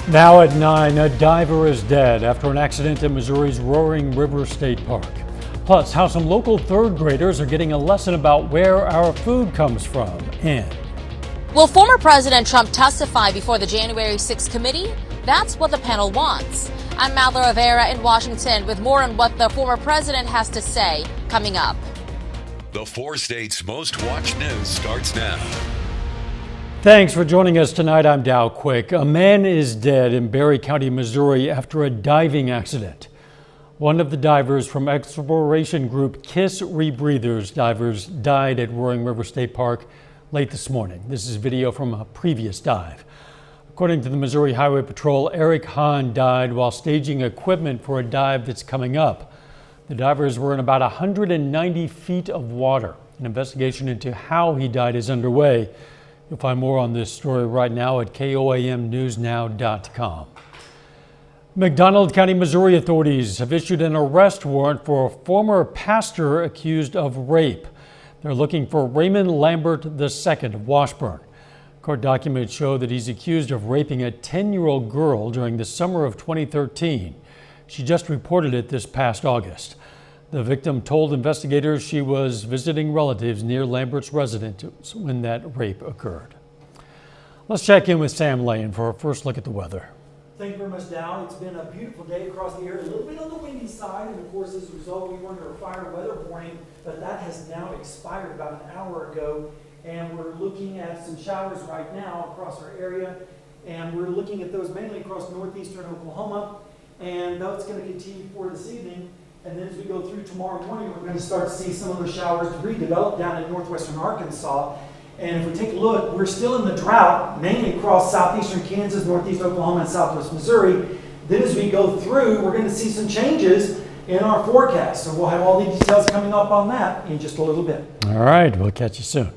Now at 9, a diver is dead after an accident in Missouri's Roaring River State Park. Plus, how some local third graders are getting a lesson about where our food comes from. And will former President Trump testify before the January 6th committee? That's what the panel wants. I'm Mallory Rivera in Washington with more on what the former president has to say coming up. The 4 states' most watched news starts now. Thanks for joining us tonight. I'm Dow Quick. A man is dead in Berry County, Missouri after a diving accident. One of the divers from exploration group KISS Rebreathers divers died at Roaring River State Park late this morning. This is video from a previous dive. According to the Missouri Highway Patrol, Eric Hahn died while staging equipment for a dive that's coming up. The divers were in about 190 feet of water. An investigation into how he died is underway. You'll find more on this story right now at KOAMnewsnow.com. McDonald County, Missouri authorities have issued an arrest warrant for a former pastor accused of rape. They're looking for Raymond Lambert II of Washburn. Court documents show that he's accused of raping a 10-year-old girl during the summer of 2013. She just reported it this past August. The victim told investigators she was visiting relatives near Lambert's residence when that rape occurred. Let's check in with Sam Lane for our first look at the weather. Thank you very much, Dow. It's been a beautiful day across the area, a little bit on the windy side, and of course, as a result, we were under a fire weather warning, but that has now expired about an hour ago, and we're looking at some showers right now across our area, and we're looking at those mainly across northeastern Oklahoma, and that's going to continue for this evening. And then as we go through tomorrow morning, we're going to start to see some of those showers redevelop down in northwestern Arkansas. And if we take a look, we're still in the drought, mainly across southeastern Kansas, northeast Oklahoma, and southwest Missouri. Then as we go through, we're going to see some changes in our forecast. So we'll have all the details coming up on that in just a little bit. All right, we'll catch you soon.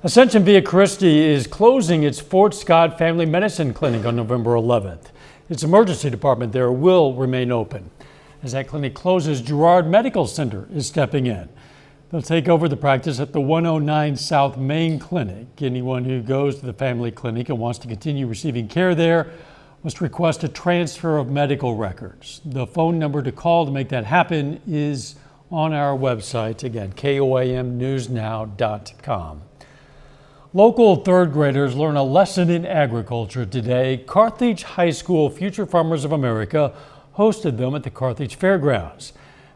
Ascension Via Christi is closing its Fort Scott Family Medicine Clinic on November 11th. Its emergency department there will remain open. As that clinic closes, Girard Medical Center is stepping in. They'll take over the practice at the 109 South Main Clinic. Anyone who goes to the family clinic and wants to continue receiving care there must request a transfer of medical records. The phone number to call to make that happen is on our website. Again, KOAMnewsnow.com. Local third graders learn a lesson in agriculture today. Carthage High School Future Farmers of America hosted them at the Carthage Fairgrounds.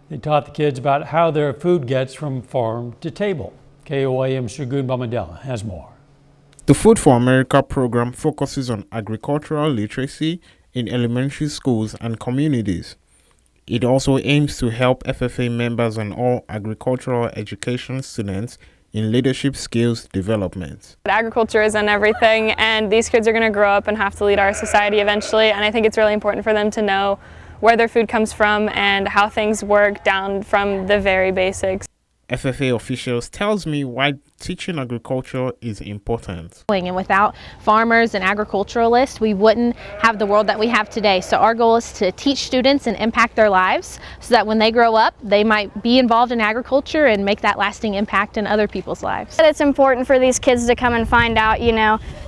They taught the kids about how their food gets from farm to table. KOAM's Shagun Bamadela has more. The Food for America program focuses on agricultural literacy in elementary schools and communities. It also aims to help FFA members and all agricultural education students in leadership skills development. Agriculture isn't everything, and these kids are going to grow up and have to lead our society eventually, and I think it's really important for them to know where their food comes from and how things work down from the very basics. FFA officials tells me why teaching agriculture is important. And without farmers and agriculturalists, we wouldn't have the world that we have today. So our goal is to teach students and impact their lives so that when they grow up, they might be involved in agriculture and make that lasting impact in other people's lives. It's important for these kids to come and find out,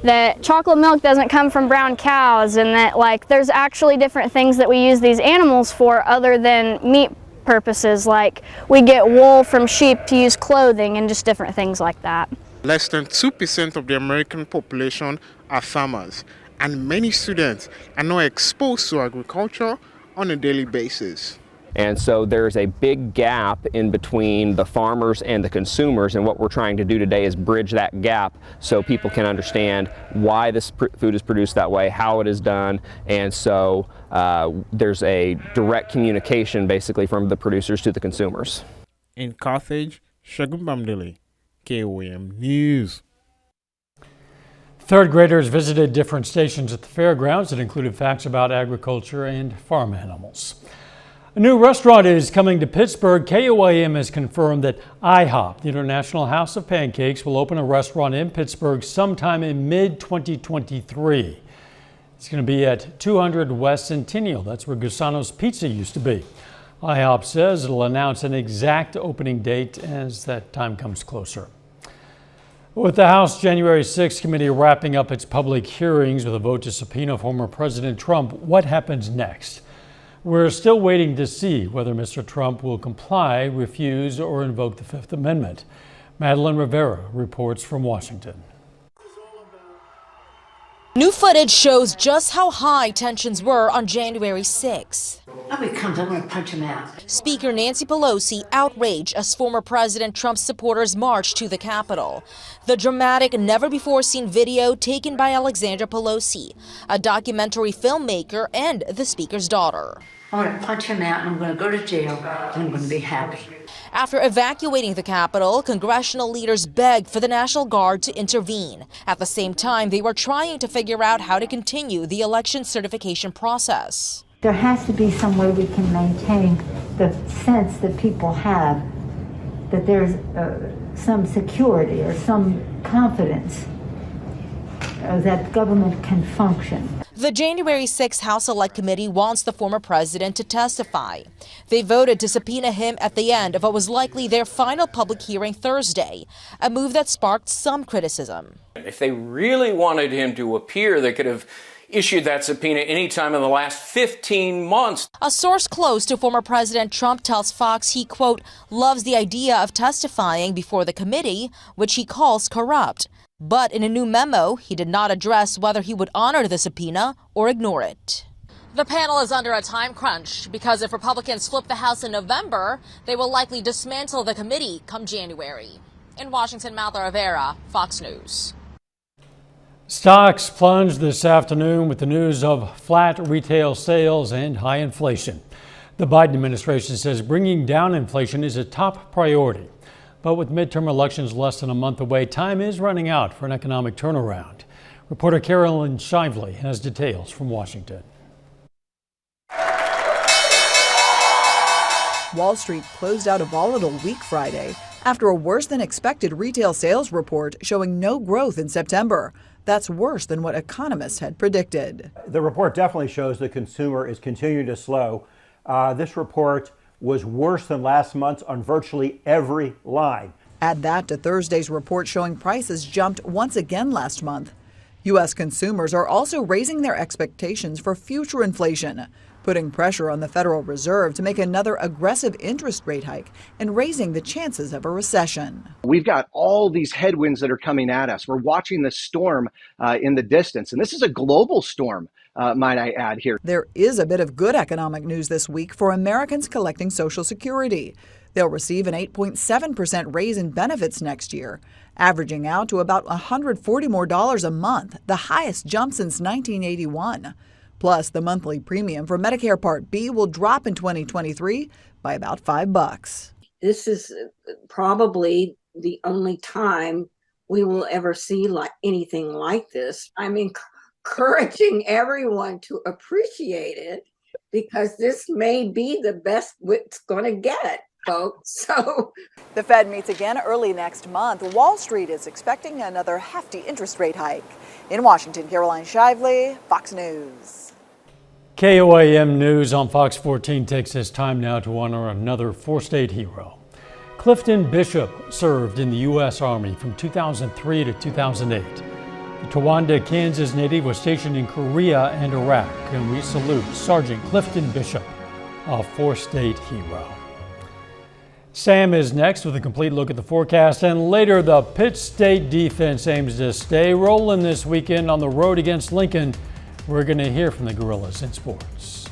that chocolate milk doesn't come from brown cows, and that there's actually different things that we use these animals for other than meat purposes, like we get wool from sheep to use clothing and just different things like that. Less than 2% of the American population are farmers, and many students are not exposed to agriculture on a daily basis. And so there's a big gap in between the farmers and the consumers, and what we're trying to do today is bridge that gap so people can understand why this food is produced that way, how it is done, and so there's a direct communication basically from the producers to the consumers. In Carthage, Shagun Bamdeli, KOAM News. Third graders visited different stations at the fairgrounds that included facts about agriculture and farm animals. A new restaurant is coming to Pittsburgh. KOAM has confirmed that IHOP, the International House of Pancakes, will open a restaurant in Pittsburgh sometime in mid-2023. It's going to be at 200 West Centennial. That's where Gusano's Pizza used to be. IHOP says it'll announce an exact opening date as that time comes closer. With the House January 6th committee wrapping up its public hearings with a vote to subpoena former President Trump, what happens next? We're still waiting to see whether Mr. Trump will comply, refuse, or invoke the Fifth Amendment. Madeline Rivera reports from Washington. New footage shows just how high tensions were on January 6th. Nobody comes, I'm going to punch him out. Speaker Nancy Pelosi outraged as former President Trump's supporters marched to the Capitol. The dramatic, never-before-seen video taken by Alexandra Pelosi, a documentary filmmaker and the speaker's daughter. I'm going to punch him out and I'm going to go to jail and I'm going to be happy. After evacuating the Capitol, congressional leaders begged for the National Guard to intervene. At the same time, they were trying to figure out how to continue the election certification process. There has to be some way we can maintain the sense that people have that there's some security or some confidence that government can function. The January 6th House Select Committee wants the former president to testify. They voted to subpoena him at the end of what was likely their final public hearing Thursday, a move that sparked some criticism. If they really wanted him to appear, they could have issued that subpoena any time in the last 15 months. A source close to former President Trump tells Fox he, quote, loves the idea of testifying before the committee, which he calls corrupt. But in a new memo, he did not address whether he would honor the subpoena or ignore it. The panel is under a time crunch because if Republicans flip the House in November, they will likely dismantle the committee come January. In Washington, Madeline Rivera, Fox News. Stocks plunged this afternoon with the news of flat retail sales and high inflation. The Biden administration says bringing down inflation is a top priority. But with midterm elections less than a month away, time is running out for an economic turnaround. Reporter Carolyn Shively has details from Washington. Wall Street closed out a volatile week Friday after a worse than expected retail sales report showing no growth in September. That's worse than what economists had predicted. The report definitely shows the consumer is continuing to slow. This report was worse than last month's on virtually every line. Add that to Thursday's report showing prices jumped once again last month. U.S. consumers are also raising their expectations for future inflation, putting pressure on the Federal Reserve to make another aggressive interest rate hike and raising the chances of a recession. We've got all these headwinds that are coming at us. We're watching the storm in the distance, and this is a global storm. Might I add here. There is a bit of good economic news this week for Americans collecting Social Security. They'll receive an 8.7% raise in benefits next year, averaging out to about $140 more a month, the highest jump since 1981. Plus, the monthly premium for Medicare Part B will drop in 2023 by about $5. This is probably the only time we will ever see anything like this. I'm encouraging everyone to appreciate it because this may be the best it's going to get, folks. So the Fed meets again early next month. Wall Street is expecting another hefty interest rate hike. In Washington, Caroline Shively, Fox News. KOAM News on Fox 14 takes this time now to honor another four-state hero. Clifton Bishop served in the U.S. Army from 2003 to 2008. The Towanda, Kansas native was stationed in Korea and Iraq, and we salute Sergeant Clifton Bishop, a four-state hero. Sam is next with a complete look at the forecast, and later the Pitt State defense aims to stay rolling this weekend on the road against Lincoln. We're going to hear from the Gorillas in sports.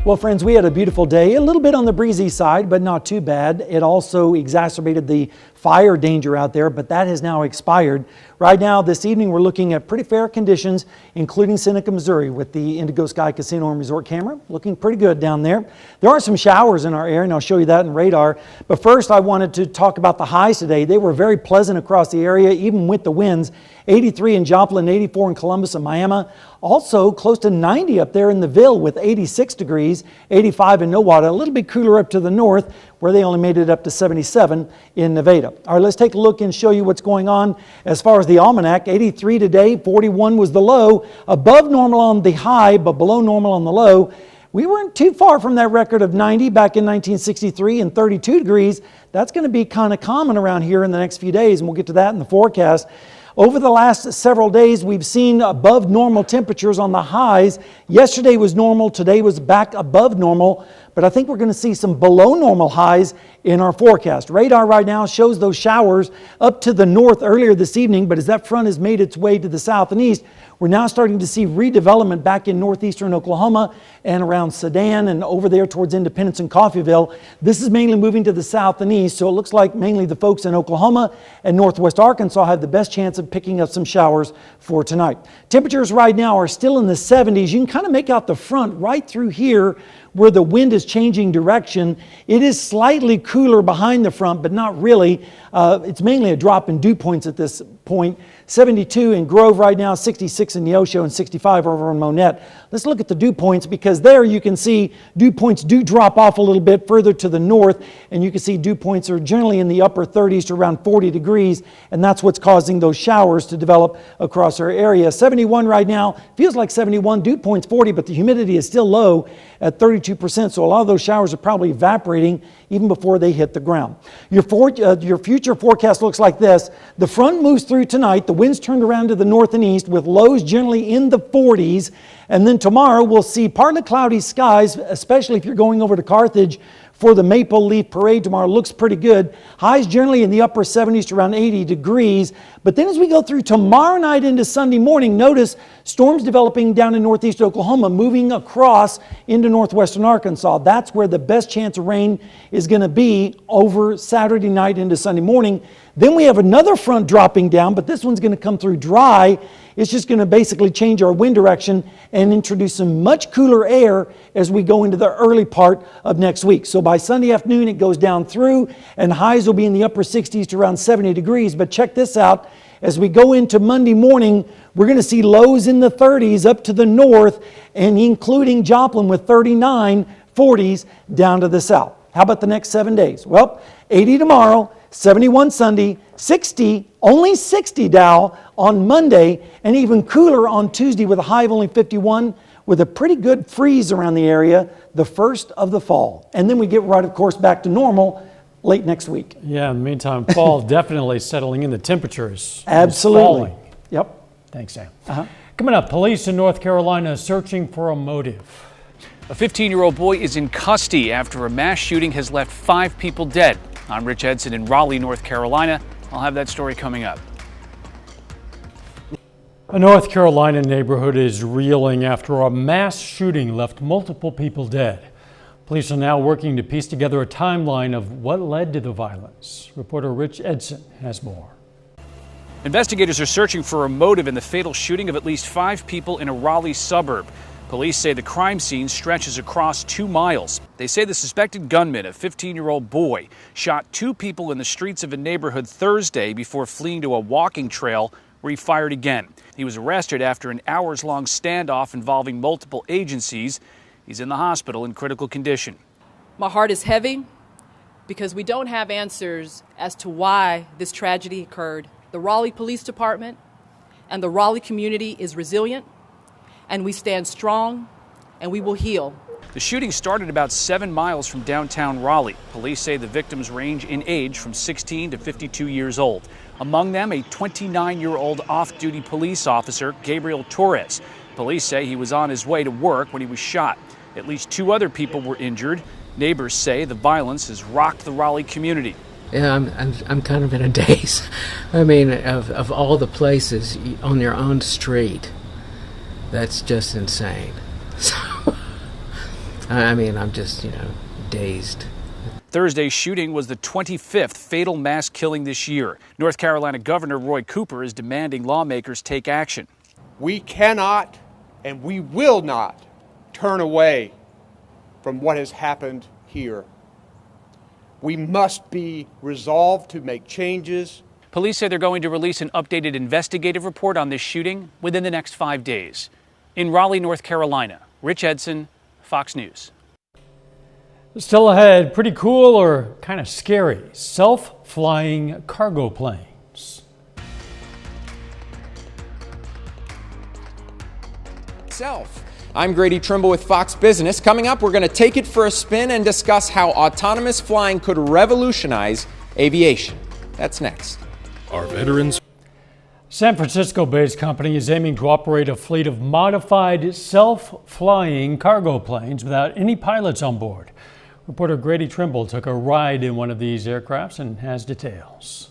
Well, friends, we had a beautiful day, a little bit on the breezy side, but not too bad. It also exacerbated the fire danger out there, but that has now expired. Right now, this evening, we're looking at pretty fair conditions, including Seneca, Missouri, with the Indigo Sky Casino and Resort camera. Looking pretty good down there. There are some showers in our area, and I'll show you that in radar. But first, I wanted to talk about the highs today. They were very pleasant across the area, even with the winds. 83 in Joplin, 84 in Columbus and Miami. Also close to 90 up there in the Ville with 86 degrees, 85 in Nowata. A little bit cooler up to the north where they only made it up to 77 in Nevada. All right, let's take a look and show you what's going on as far as the almanac. 83 today, 41 was the low. Above normal on the high, but below normal on the low. We weren't too far from that record of 90 back in 1963 and 32 degrees. That's going to be kind of common around here in the next few days, and we'll get to that in the forecast. Over the last several days, we've seen above normal temperatures on the highs. Yesterday was normal, today was back above normal, but I think we're going to see some below normal highs in our forecast. Radar right now shows those showers up to the north earlier this evening, but as that front has made its way to the south and east, we're now starting to see redevelopment back in northeastern Oklahoma and around Sedan and over there towards Independence and Coffeyville. This is mainly moving to the south and east, so it looks like mainly the folks in Oklahoma and northwest Arkansas have the best chance of picking up some showers for tonight. Temperatures right now are still in the 70s. You can kind of make out the front right through here where the wind is changing direction. It is slightly cooler behind the front, but not really. It's mainly a drop in dew points at this point. 72 in Grove right now, 66 in Neosho, and 65 over in Monette. Let's look at the dew points, because there you can see dew points do drop off a little bit further to the north, and you can see dew points are generally in the upper 30s to around 40 degrees, and that's what's causing those showers to develop across our area. 71 right now, feels like 71, dew points 40, but the humidity is still low at 32%, so a lot of those showers are probably evaporating even before they hit the ground. Your future forecast looks like this. The front moves through tonight. The wind's turned around to the north and east with lows generally in the 40s. And then tomorrow we'll see partly cloudy skies, especially if you're going over to Carthage for the Maple Leaf Parade tomorrow. Looks pretty good. Highs generally in the upper 70s to around 80 degrees. But then as we go through tomorrow night into Sunday morning, notice storms developing down in northeast Oklahoma, moving across into northwestern Arkansas. That's where the best chance of rain is going to be over Saturday night into Sunday morning. Then we have another front dropping down, but this one's going to come through dry. It's just going to basically change our wind direction and introduce some much cooler air as we go into the early part of next week. So by Sunday afternoon, it goes down through, and highs will be in the upper 60s to around 70 degrees. But check this out. As we go into Monday morning, we're going to see lows in the 30s up to the north, and including Joplin with 39, 40s down to the south. How about the next 7 days? Well, 80 tomorrow, 71 Sunday, 60, only 60 Dow on Monday, and even cooler on Tuesday with a high of only 51, with a pretty good freeze around the area, the first of the fall. And then we get right, of course, back to normal late next week. Yeah, in the meantime, fall definitely settling in, the temperatures. Absolutely. Falling. Yep. Thanks, Sam. Coming up, police in North Carolina searching for a motive. A 15-year-old boy is in custody after a mass shooting has left 5 people dead. I'm Rich Edson in Raleigh, North Carolina. I'll have that story coming up. A North Carolina neighborhood is reeling after a mass shooting left multiple people dead. Police are now working to piece together a timeline of what led to the violence. Reporter Rich Edson has more. Investigators are searching for a motive in the fatal shooting of at least 5 people in a Raleigh suburb. Police say the crime scene stretches across 2 miles. They say the suspected gunman, a 15-year-old boy, shot 2 people in the streets of a neighborhood Thursday before fleeing to a walking trail where he fired again. He was arrested after an hours-long standoff involving multiple agencies. He's in the hospital in critical condition. My heart is heavy because we don't have answers as to why this tragedy occurred. The Raleigh Police Department and the Raleigh community is resilient, and we stand strong, and we will heal. The shooting started about 7 miles from downtown Raleigh. Police say the victims range in age from 16 to 52 years old. Among them, a 29-year-old off-duty police officer, Gabriel Torres. Police say he was on his way to work when he was shot. At least 2 other people were injured. Neighbors say the violence has rocked the Raleigh community. Yeah, I'm kind of in a daze. I mean, of all the places on your own street, that's just insane. So, I mean, I'm just, dazed. Thursday's shooting was the 25th fatal mass killing this year. North Carolina Governor Roy Cooper is demanding lawmakers take action. We cannot and we will not turn away from what has happened here. We must be resolved to make changes. Police say they're going to release an updated investigative report on this shooting within the next 5 days. In Raleigh, North Carolina, Rich Edson, Fox News. Still ahead, pretty cool or kind of scary, self-flying cargo planes. I'm Grady Trimble with Fox Business. Coming up, we're going to take it for a spin and discuss how autonomous flying could revolutionize aviation. That's next. Our veterans. San Francisco-based company is aiming to operate a fleet of modified self-flying cargo planes without any pilots on board. Reporter Grady Trimble took a ride in one of these aircrafts and has details.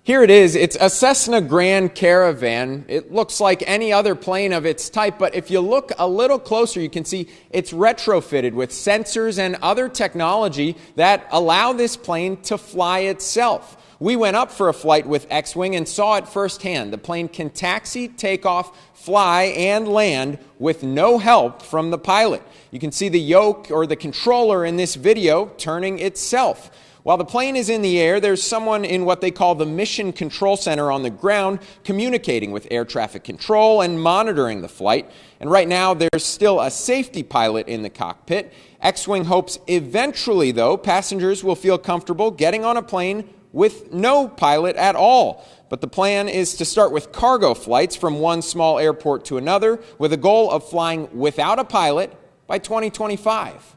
Here it is. It's a Cessna Grand Caravan. It looks like any other plane of its type, but if you look a little closer, you can see it's retrofitted with sensors and other technology that allow this plane to fly itself. We went up for a flight with X-Wing and saw it firsthand. The plane can taxi, take off, fly, and land with no help from the pilot. You can see the yoke or the controller in this video turning itself. While the plane is in the air, there's someone in what they call the Mission Control Center on the ground communicating with air traffic control and monitoring the flight. And right now, there's still a safety pilot in the cockpit. X-Wing hopes eventually, though, passengers will feel comfortable getting on a plane with no pilot at all. But the plan is to start with cargo flights from one small airport to another with a goal of flying without a pilot by 2025.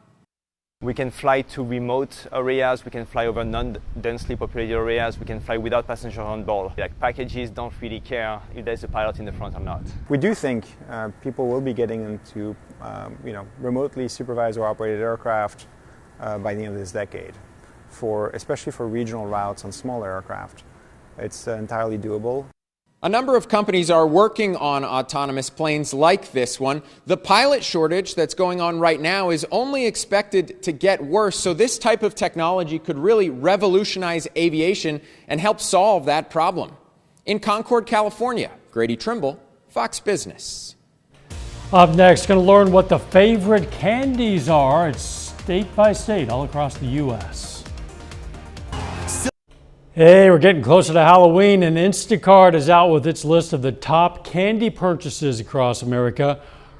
We can fly to remote areas, we can fly over non-densely populated areas, we can fly without passengers on board. Like packages don't really care if there's a pilot in the front or not. We do think people will be getting into remotely supervised or operated aircraft by the end of this decade, especially for regional routes on smaller aircraft. It's entirely doable. A number of companies are working on autonomous planes like this one. The pilot shortage that's going on right now is only expected to get worse, so this type of technology could really revolutionize aviation and help solve that problem. In Concord, California, Grady Trimble, Fox Business. Up next, going to learn what the favorite candies are. It's state by state all across the U.S. Hey, we're getting closer to Halloween, and Instacart is out with its list of the top candy purchases across America.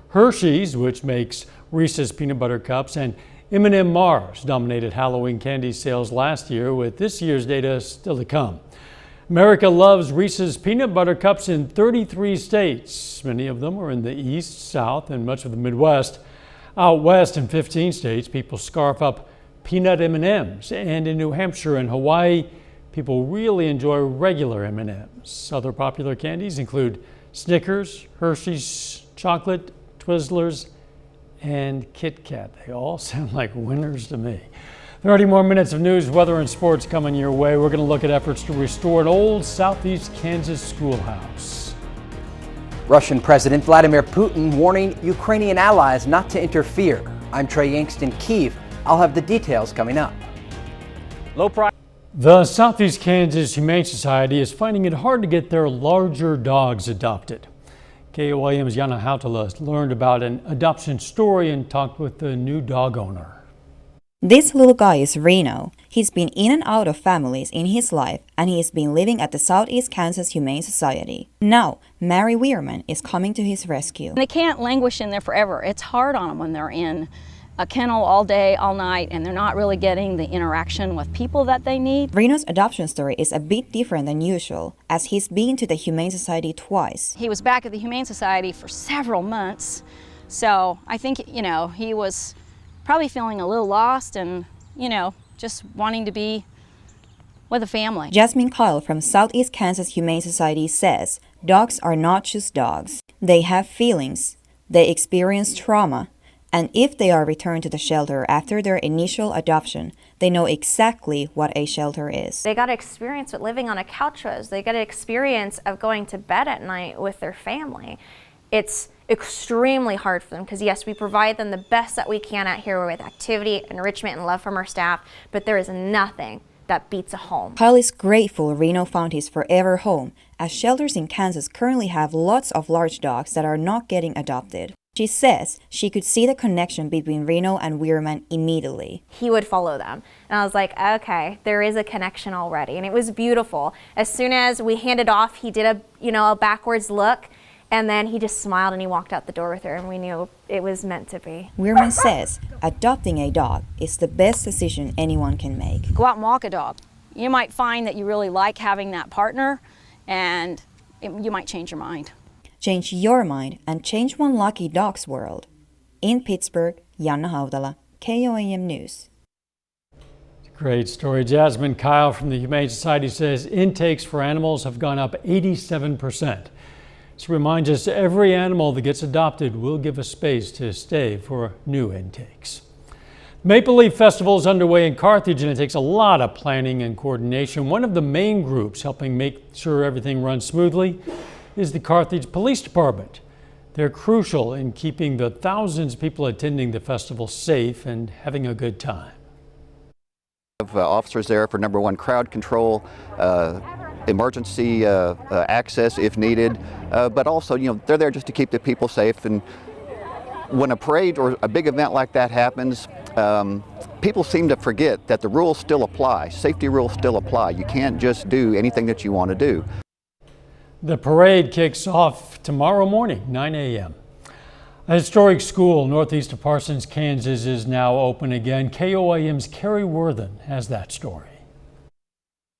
Hershey's, which makes Reese's peanut butter cups, and M&M Mars dominated Halloween candy sales last year, with this year's data still to come. America loves Reese's peanut butter cups in 33 states. Many of them are in the East, South, and much of the Midwest. Out west in 15 states, people scarf up peanut M&Ms, and in New Hampshire and Hawaii, people really enjoy regular M&Ms. Other popular candies include Snickers, Hershey's, chocolate, Twizzlers, and Kit Kat. They all sound like winners to me. 30 more minutes of news, weather, and sports coming your way. We're going to look at efforts to restore an old Southeast Kansas schoolhouse. Russian President Vladimir Putin warning Ukrainian allies not to interfere. I'm Trey Yangst in Kyiv. I'll have the details coming up. Low price. The Southeast Kansas Humane Society is finding it hard to get their larger dogs adopted. KOAM's Yana Hautala learned about an adoption story and talked with the new dog owner. This little guy is Reno. He's been in and out of families in his life, and he has been living at the Southeast Kansas Humane Society. Now, Mary Weirman is coming to his rescue. They can't languish in there forever. It's hard on them when they're in a kennel all day, all night, and they're not really getting the interaction with people that they need. Reno's adoption story is a bit different than usual, as he's been to the Humane Society twice. He was back at the Humane Society for several months, so I think, he was probably feeling a little lost and, just wanting to be with a family. Jasmine Kyle from Southeast Kansas Humane Society says dogs are not just dogs. They have feelings, they experience trauma, and if they are returned to the shelter after their initial adoption, they know exactly what a shelter is. They got experience with living on a couch with us. They got experience of going to bed at night with their family. It's extremely hard for them because, yes, we provide them the best that we can out here with activity, enrichment, and love from our staff, but there is nothing that beats a home. Kyle is grateful Reno found his forever home, as shelters in Kansas currently have lots of large dogs that are not getting adopted. She says she could see the connection between Reno and Weirman immediately. He would follow them. And I was like, okay, there is a connection already. And it was beautiful. As soon as we handed off, he did a backwards look, and then he just smiled and he walked out the door with her, and we knew it was meant to be. Weirman says adopting a dog is the best decision anyone can make. Go out and walk a dog. You might find that you really like having that partner, and you might change your mind. Change your mind and change one lucky dog's world. In Pittsburgh, Janna Haudala, KOAM News. Great story. Jasmine Kyle from the Humane Society says intakes for animals have gone up 87%. This reminds us every animal that gets adopted will give a space to stay for new intakes. Maple Leaf Festival is underway in Carthage, and it takes a lot of planning and coordination. One of the main groups helping make sure everything runs smoothly is the Carthage Police Department. They're crucial in keeping the thousands of people attending the festival safe and having a good time. Officers there for number one, crowd control, emergency access if needed, but also, they're there just to keep the people safe. And when a parade or a big event like that happens, people seem to forget that the rules still apply. Safety rules still apply. You can't just do anything that you want to do. The parade kicks off tomorrow morning, 9 a.m. A historic school northeast of Parsons, Kansas is now open again. KOAM's Carrie Worthen has that story.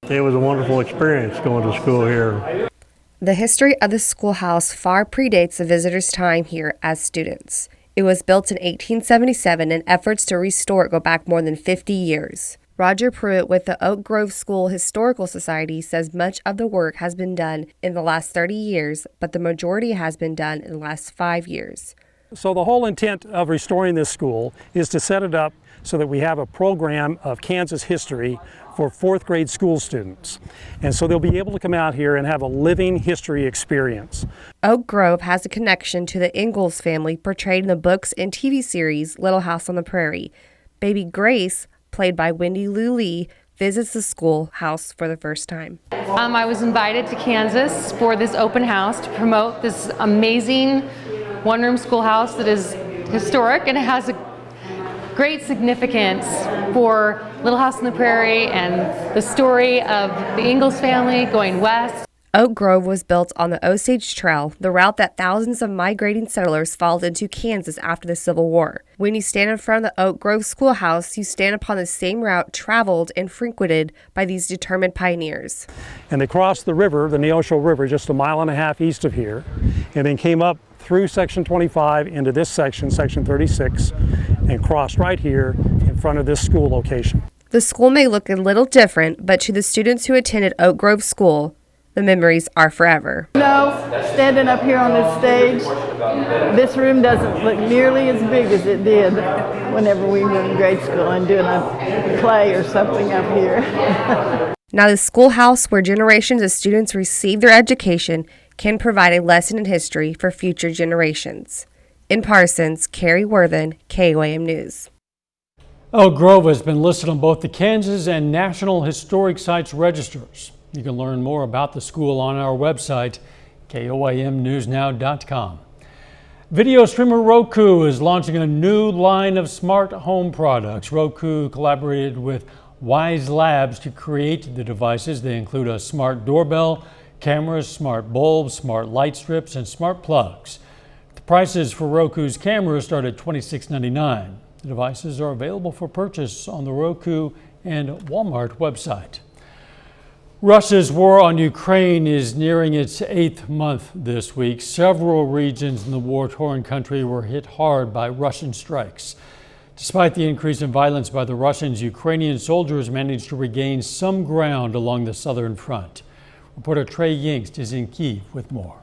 It was a wonderful experience going to school here. The history of the schoolhouse far predates the visitors' time here as students. It was built in 1877 and efforts to restore it go back more than 50 years. Roger Pruitt with the Oak Grove School Historical Society says much of the work has been done in the last 30 years, but the majority has been done in the last 5 years. So the whole intent of restoring this school is to set it up so that we have a program of Kansas history for fourth grade school students. And so they'll be able to come out here and have a living history experience. Oak Grove has a connection to the Ingalls family portrayed in the books and TV series Little House on the Prairie. Baby Grace, played by Wendy Lou Lee, visits the schoolhouse for the first time. I was invited to Kansas for this open house to promote this amazing one-room schoolhouse that is historic and it has a great significance for Little House on the Prairie and the story of the Ingalls family going west. Oak Grove was built on the Osage Trail, the route that thousands of migrating settlers followed into Kansas after the Civil War. When you stand in front of the Oak Grove Schoolhouse, you stand upon the same route traveled and frequented by these determined pioneers. And they crossed the river, the Neosho River, just a mile and a half east of here, and then came up through section 25 into this section, section 36, and crossed right here in front of this school location. The school may look a little different, but to the students who attended Oak Grove School, the memories are forever. Standing up here on this stage, this room doesn't look nearly as big as it did whenever we were in grade school and doing a play or something up here. Now the schoolhouse where generations of students receive their education can provide a lesson in history for future generations. In Parsons, Carrie Worthen, KOAM News. Oak Grove has been listed on both the Kansas and National Historic Sites registers. You can learn more about the school on our website, KOAMnewsnow.com. Video streamer Roku is launching a new line of smart home products. Roku collaborated with Wise Labs to create the devices. They include a smart doorbell, cameras, smart bulbs, smart light strips, and smart plugs. The prices for Roku's cameras start at $26.99. The devices are available for purchase on the Roku and Walmart website. Russia's war on Ukraine is nearing its 8th month this week. Several regions in the war-torn country were hit hard by Russian strikes. Despite the increase in violence by the Russians, Ukrainian soldiers managed to regain some ground along the southern front. Reporter Trey Yingst is in Kyiv with more.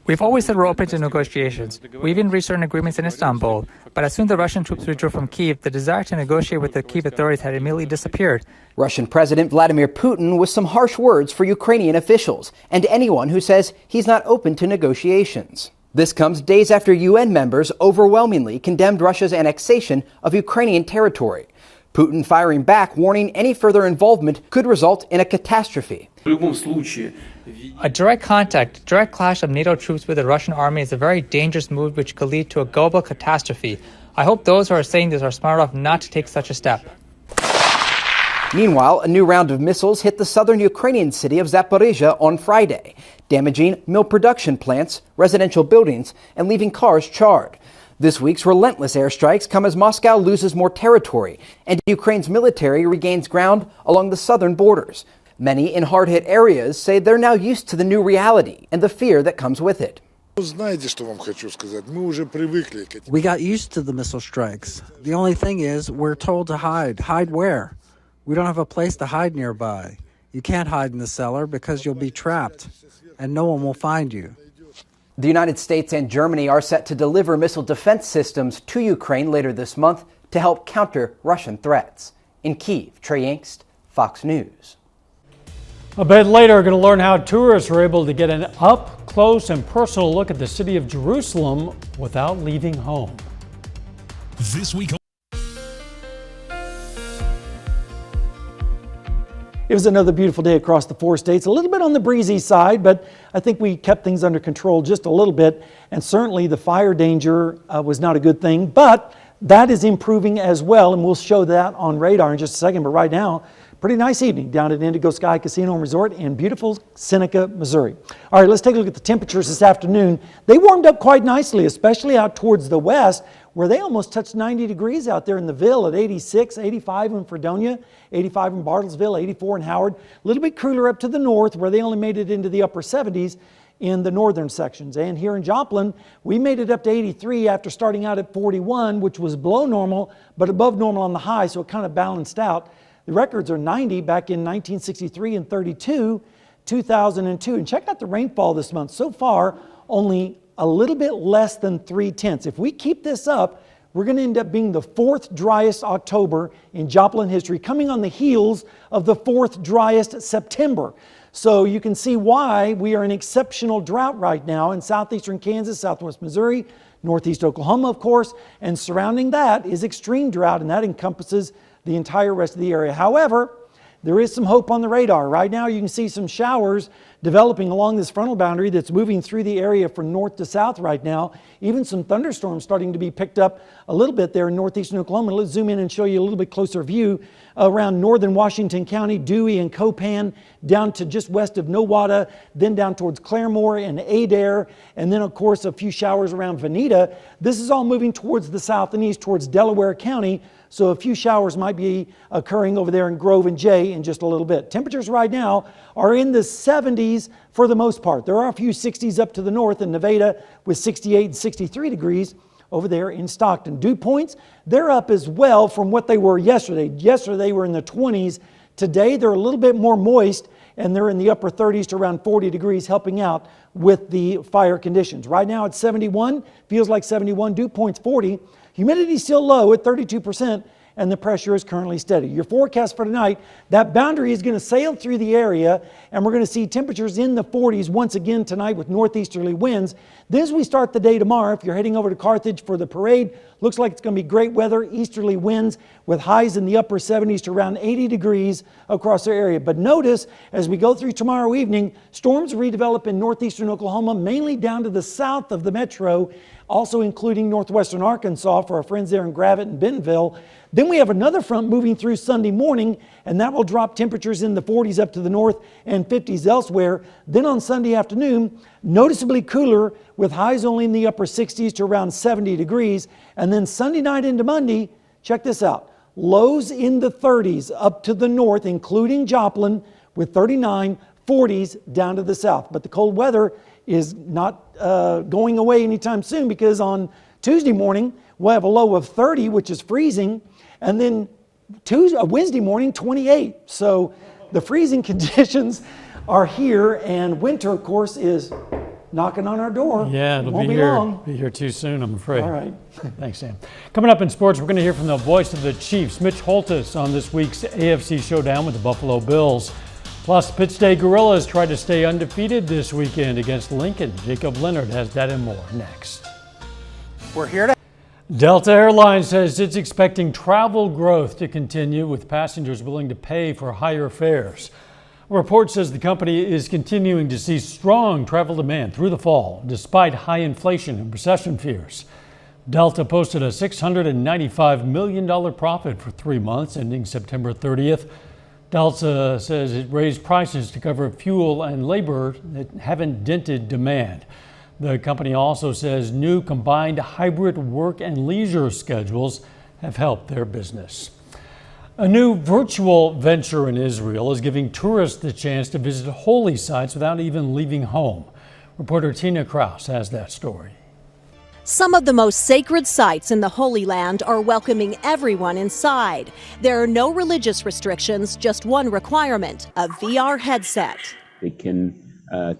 We've always said we're open to negotiations. We even reached certain agreements in Istanbul. But as soon as the Russian troops withdrew from Kyiv, the desire to negotiate with the Kyiv authorities had immediately disappeared. Russian President Vladimir Putin with some harsh words for Ukrainian officials and anyone who says he's not open to negotiations. This comes days after UN members overwhelmingly condemned Russia's annexation of Ukrainian territory. Putin firing back, warning any further involvement could result in a catastrophe. A direct clash of NATO troops with the Russian army is a very dangerous move which could lead to a global catastrophe. I hope those who are saying this are smart enough not to take such a step. Meanwhile, a new round of missiles hit the southern Ukrainian city of Zaporizhia on Friday, damaging mill production plants, residential buildings, and leaving cars charred. This week's relentless airstrikes come as Moscow loses more territory and Ukraine's military regains ground along the southern borders. Many in hard-hit areas say they're now used to the new reality and the fear that comes with it. We got used to the missile strikes. The only thing is, we're told to hide. Hide where? We don't have a place to hide nearby. You can't hide in the cellar because you'll be trapped, and no one will find you. The United States and Germany are set to deliver missile defense systems to Ukraine later this month to help counter Russian threats. In Kyiv, Trey Yangst, Fox News. A bit later, we're going to learn how tourists are able to get an up-close and personal look at the city of Jerusalem without leaving home. This week. It was another beautiful day across the 4 states, a little bit on the breezy side, but I think we kept things under control just a little bit. And certainly the fire danger was not a good thing, but that is improving as well. And we'll show that on radar in just a second. But right now, pretty nice evening down at Indigo Sky Casino and Resort in beautiful Seneca, Missouri. All right, let's take a look at the temperatures this afternoon. They warmed up quite nicely, especially out towards the west, where they almost touched 90 degrees out there in the Ville at 86, 85 in Fredonia, 85 in Bartlesville, 84 in Howard. A little bit cooler up to the north, where they only made it into the upper 70s in the northern sections. And here in Joplin, we made it up to 83 after starting out at 41, which was below normal, but above normal on the high, so it kind of balanced out. The records are 90 back in 1963 and 32, 2002. And check out the rainfall this month. So far, only a little bit less than 3/10. If we keep this up, we're going to end up being the 4th driest October in Joplin history, coming on the heels of the 4th driest September. So you can see why we are in exceptional drought right now in southeastern Kansas, southwest Missouri, northeast Oklahoma, of course, and surrounding that is extreme drought, and that encompasses the entire rest of the area. However, there is some hope on the radar. Right now you can see some showers developing along this frontal boundary that's moving through the area from north to south right now. Even some thunderstorms starting to be picked up a little bit there in northeastern Oklahoma. Let's zoom in and show you a little bit closer view around northern Washington County, Dewey and Copan, down to just west of Nowata, then down towards Claremore and Adair, and then of course a few showers around Veneta. This is all moving towards the south and east towards Delaware County. So a few showers might be occurring over there in Grove and Jay in just a little bit. Temperatures right now are in the 70s for the most part. There are a few 60s up to the north in Nevada with 68 and 63 degrees over there in Stockton. Dew points, they're up as well from what they were yesterday. Yesterday they were in the 20s. Today they're a little bit more moist and they're in the upper 30s to around 40 degrees, helping out with the fire conditions. Right now it's 71, feels like 71, dew points 40. Humidity is still low at 32%, and the pressure is currently steady. Your forecast for tonight, that boundary is going to sail through the area, and we're going to see temperatures in the 40s once again tonight with northeasterly winds. Then as we start the day tomorrow, if you're heading over to Carthage for the parade, looks like it's going to be great weather, easterly winds with highs in the upper 70s to around 80 degrees across our area. But notice, as we go through tomorrow evening, storms redevelop in northeastern Oklahoma, mainly down to the south of the metro, also including northwestern Arkansas for our friends there in Gravette and Bentonville. Then we have another front moving through Sunday morning, and that will drop temperatures in the 40s up to the north and 50s elsewhere. Then on Sunday afternoon, noticeably cooler with highs only in the upper 60s to around 70 degrees. And then Sunday night into Monday, check this out, lows in the 30s up to the north, including Joplin with 39, 40s down to the south. But the cold weather is not going away anytime soon, because on Tuesday morning, we'll have a low of 30, which is freezing, and then Wednesday morning, 28. So the freezing conditions are here, and winter, of course, is knocking on our door. Yeah, it'll Won't be be here. long. Be here too soon, I'm afraid. All right. Thanks, Sam. Coming up in sports, we're going to hear from the voice of the Chiefs, Mitch Holthus, on this week's AFC showdown with the Buffalo Bills. Plus, Pitt State Gorillas try to stay undefeated this weekend against Lincoln. Jacob Leonard has that and more next. We're here to... Delta Airlines says it's expecting travel growth to continue, with passengers willing to pay for higher fares. A report says the company is continuing to see strong travel demand through the fall, despite high inflation and recession fears. Delta posted a $695 million profit for 3 months ending September 30th. Delta says it raised prices to cover fuel and labor that haven't dented demand. The company also says new combined hybrid work and leisure schedules have helped their business. A new virtual venture in Israel is giving tourists the chance to visit holy sites without even leaving home. Reporter Tina Kraus has that story. Some of the most sacred sites in the Holy Land are welcoming everyone inside. There are no religious restrictions, just one requirement, a VR headset. They can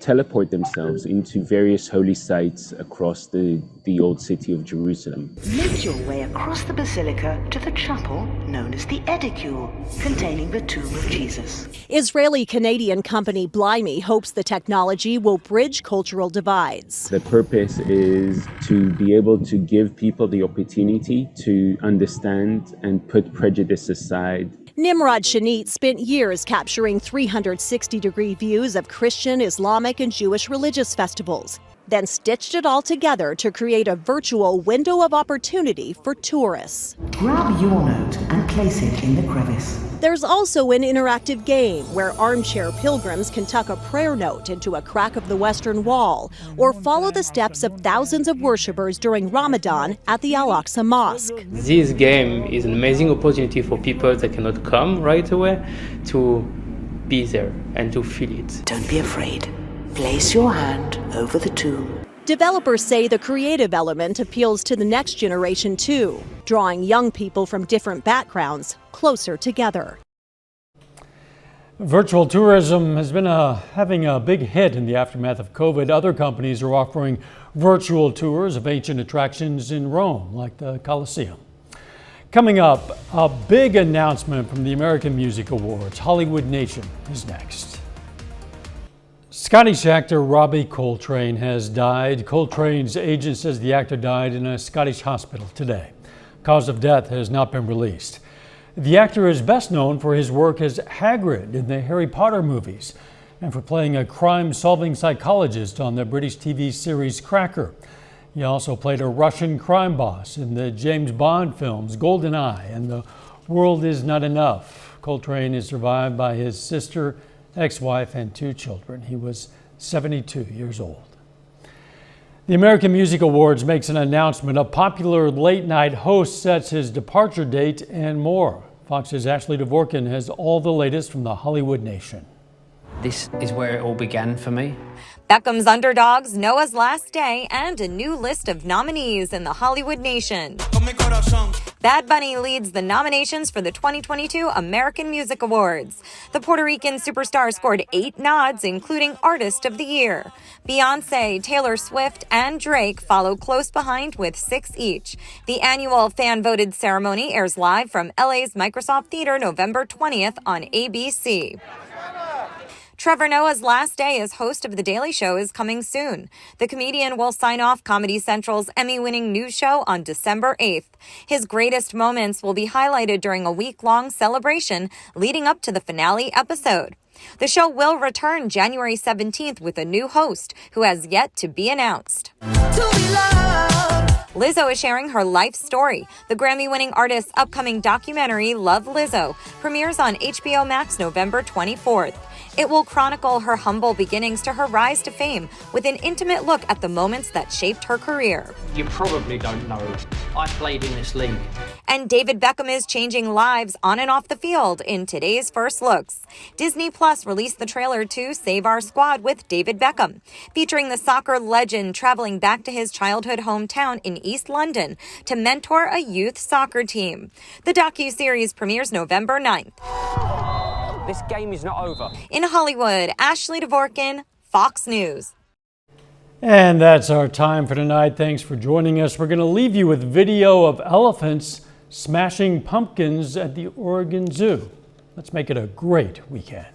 teleport themselves into various holy sites across the old city of Jerusalem. Make your way across the basilica to the chapel known as the Edicule, containing the tomb of Jesus. Israeli-Canadian company Blimey hopes the technology will bridge cultural divides. The purpose is to be able to give people the opportunity to understand and put prejudice aside. Nimrod Shanit spent years capturing 360-degree views of Christian, Islamic, and Jewish religious festivals, then stitched it all together to create a virtual window of opportunity for tourists. Grab your note and place it in the crevice. There's also an interactive game where armchair pilgrims can tuck a prayer note into a crack of the Western Wall or follow the steps of thousands of worshippers during Ramadan at the Al-Aqsa Mosque. This game is an amazing opportunity for people that cannot come right away to be there and to feel it. Don't be afraid. Place your hand over the tomb. Developers say the creative element appeals to the next generation too, drawing young people from different backgrounds closer together. Virtual tourism has been having a big hit in the aftermath of COVID. Other companies are offering virtual tours of ancient attractions in Rome, like the Colosseum. Coming up, a big announcement from the American Music Awards. Hollywood Nation is next. Scottish actor Robbie Coltrane has died. Coltrane's agent says the actor died in a Scottish hospital today. Cause of death has not been released. The actor is best known for his work as Hagrid in the Harry Potter movies and for playing a crime-solving psychologist on the British TV series Cracker. He also played a Russian crime boss in the James Bond films GoldenEye and The World Is Not Enough. Coltrane is survived by his sister, ex-wife, and 2 children. He was 72 years old. The American Music Awards makes an announcement. A popular late-night host sets his departure date and more. Fox's Ashley Dvorkin has all the latest from the Hollywood Nation. This is where it all began for me. Beckham's Underdogs, Noah's Last Day, and a new list of nominees in the Hollywood Nation. Bad Bunny leads the nominations for the 2022 American Music Awards. The Puerto Rican superstar scored 8 nods, including Artist of the Year. Beyoncé, Taylor Swift, and Drake follow close behind with 6 each. The annual fan-voted ceremony airs live from LA's Microsoft Theater November 20th on ABC. Trevor Noah's last day as host of The Daily Show is coming soon. The comedian will sign off Comedy Central's Emmy-winning news show on December 8th. His greatest moments will be highlighted during a week-long celebration leading up to the finale episode. The show will return January 17th with a new host who has yet to be announced. Lizzo is sharing her life story. The Grammy-winning artist's upcoming documentary, Love Lizzo, premieres on HBO Max November 24th. It will chronicle her humble beginnings to her rise to fame with an intimate look at the moments that shaped her career. You probably don't know, I played in this league. And David Beckham is changing lives on and off the field in today's First Looks. Disney Plus released the trailer to Save Our Squad with David Beckham, featuring the soccer legend traveling back to his childhood hometown in East London to mentor a youth soccer team. The docuseries premieres November 9th. This game is not over. In Hollywood, Ashley Dvorkin, Fox News. And that's our time for tonight. Thanks for joining us. We're going to leave you with video of elephants smashing pumpkins at the Oregon Zoo. Let's make it a great weekend.